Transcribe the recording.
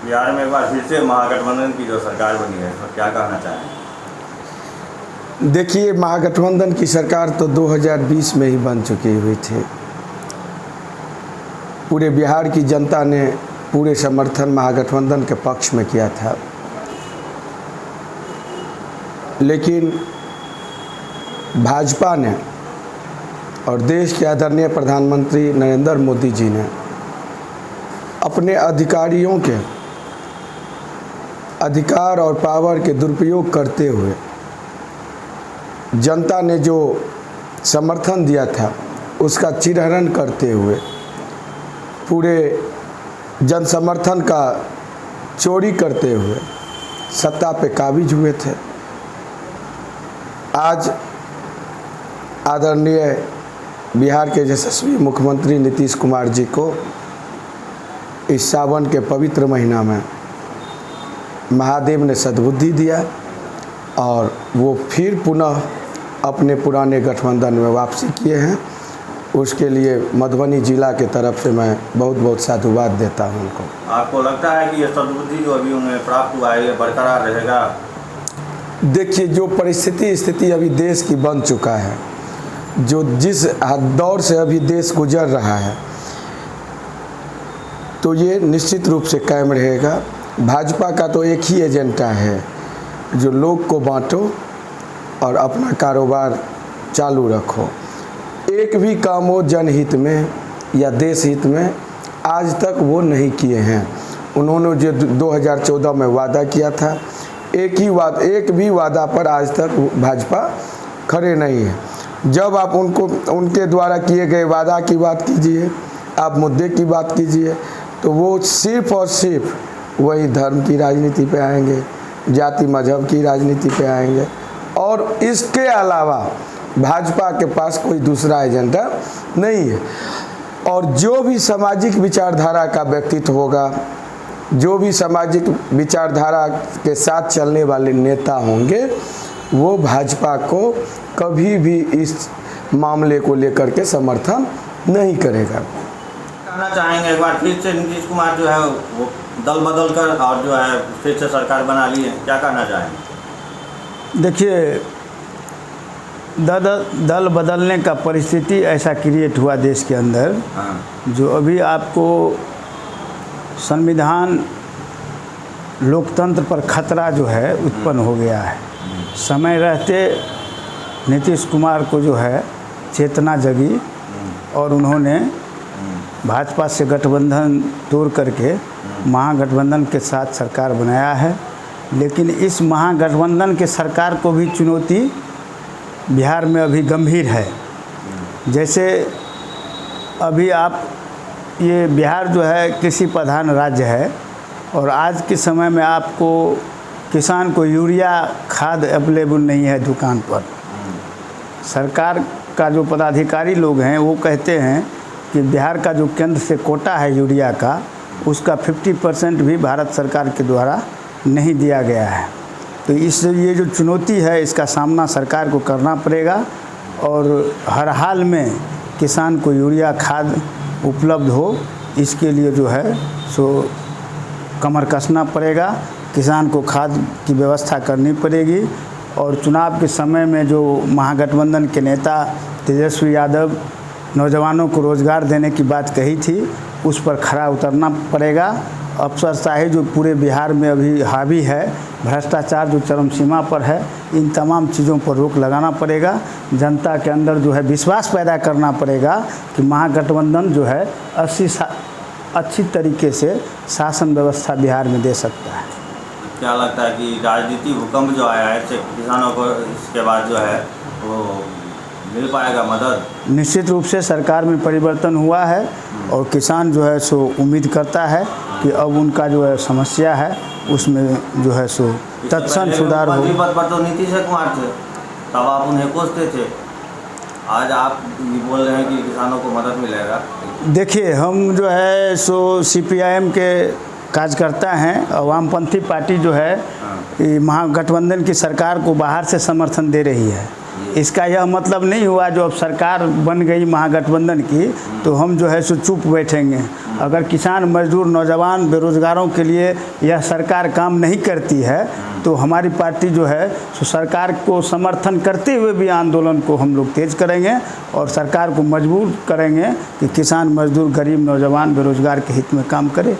बिहार में एक बार फिर से महागठबंधन की जो सरकार बनी है, तो क्या कहना चाहें? देखिए, महागठबंधन की सरकार तो 2020 में ही बन चुकी हुई थी। पूरे बिहार की जनता ने पूरे समर्थन महागठबंधन के पक्ष में किया था, लेकिन भाजपा ने और देश के आदरणीय प्रधानमंत्री नरेंद्र मोदी जी ने अपने अधिकारियों के अधिकार और पावर के दुरुपयोग करते हुए जनता ने जो समर्थन दिया था उसका चिरहरण करते हुए पूरे जन समर्थन का चोरी करते हुए सत्ता पे काबिज हुए थे। आज आदरणीय बिहार के यशस्वी मुख्यमंत्री नीतीश कुमार जी को इस सावन के पवित्र महीना में महादेव ने सद्बुद्धि दिया और वो फिर पुनः अपने पुराने गठबंधन में वापसी किए हैं। उसके लिए मधुबनी जिला के तरफ से मैं बहुत बहुत साधुवाद देता हूं उनको। आपको लगता है कि ये सद्बुद्धि जो अभी उन्हें प्राप्त हुआ है ये बरकरार रहेगा? देखिए, जो स्थिति अभी देश की बन चुका है, जो जिस दौर से अभी देश गुजर रहा है, तो ये निश्चित रूप से कायम रहेगा। भाजपा का तो एक ही एजेंडा है, जो लोग को बांटो और अपना कारोबार चालू रखो। एक भी काम हो जनहित में या देश हित में आज तक वो नहीं किए हैं। उन्होंने जो 2014 में वादा किया था, एक भी वादा पर आज तक भाजपा खड़े नहीं है। जब आप उनके द्वारा किए गए वादा की बात कीजिए, आप मुद्दे की बात कीजिए, तो वो सिर्फ और सिर्फ वही धर्म की राजनीति पे आएंगे, जाति मजहब की राजनीति पे आएंगे, और इसके अलावा भाजपा के पास कोई दूसरा एजेंडा नहीं है। और जो भी सामाजिक विचारधारा का व्यक्तित्व होगा, जो भी सामाजिक विचारधारा के साथ चलने वाले नेता होंगे, वो भाजपा को कभी भी इस मामले को लेकर के समर्थन नहीं करेगा। कहना चाहेंगे एक बार फिर से नीतीश कुमार जो है वो दल बदल कर और जो है फिर से सरकार बना ली है, क्या कहना चाहेंगे? देखिए, दल बदलने का परिस्थिति ऐसा क्रिएट हुआ देश के अंदर, जो अभी आपको संविधान लोकतंत्र पर खतरा जो है उत्पन्न हो गया है। समय रहते नीतीश कुमार को जो है चेतना जगी और उन्होंने भाजपा से गठबंधन तोड़ करके महागठबंधन के साथ सरकार बनाया है। लेकिन इस महागठबंधन के सरकार को भी चुनौती बिहार में अभी गंभीर है। जैसे अभी आप ये बिहार जो है कृषि प्रधान राज्य है, और आज के समय में आपको किसान को यूरिया खाद अवेलेबल नहीं है दुकान पर। सरकार का जो पदाधिकारी लोग हैं वो कहते हैं कि बिहार का जो केंद्र से कोटा है यूरिया का, उसका 50% भी भारत सरकार के द्वारा नहीं दिया गया है। तो ये जो चुनौती है, इसका सामना सरकार को करना पड़ेगा और हर हाल में किसान को यूरिया खाद उपलब्ध हो, इसके लिए जो है सो कमर कसना पड़ेगा। किसान को खाद की व्यवस्था करनी पड़ेगी। और चुनाव के समय में जो महागठबंधन के नेता तेजस्वी यादव नौजवानों को रोज़गार देने की बात कही थी, उस पर खरा उतरना पड़ेगा। अफसरशाही जो पूरे बिहार में अभी हावी है, भ्रष्टाचार जो चरम सीमा पर है, इन तमाम चीज़ों पर रोक लगाना पड़ेगा। जनता के अंदर जो है विश्वास पैदा करना पड़ेगा कि महागठबंधन जो है अच्छी तरीके से शासन व्यवस्था बिहार में दे सकता है। क्या लगता है कि राजनीति भूकंप जो आया है, इससे किसानों को इसके बाद जो है वो मिल पाएगा मदद? निश्चित रूप से सरकार में परिवर्तन हुआ है और किसान जो है सो उम्मीद करता है कि अब उनका जो है समस्या है उसमें जो है सो तत्क्षण सुधार हो। पद पर तो नीतीश कुमार थे, तब आप उन्हें कोसते थे, आज आप बोल रहे हैं कि किसानों को मदद मिलेगा। देखिए, हम जो है सो CPIM के कार्यकर्ता हैं। वामपंथी पार्टी जो है महागठबंधन की सरकार को बाहर से समर्थन दे रही है, इसका यह मतलब नहीं हुआ जो अब सरकार बन गई महागठबंधन की तो हम जो है सो चुप बैठेंगे। अगर किसान, मजदूर, नौजवान, बेरोजगारों के लिए यह सरकार काम नहीं करती है तो हमारी पार्टी जो है सो सरकार को समर्थन करते हुए भी आंदोलन को हम लोग तेज करेंगे और सरकार को मजबूर करेंगे कि किसान, मजदूर, गरीब, नौजवान, बेरोजगार के हित में काम करे।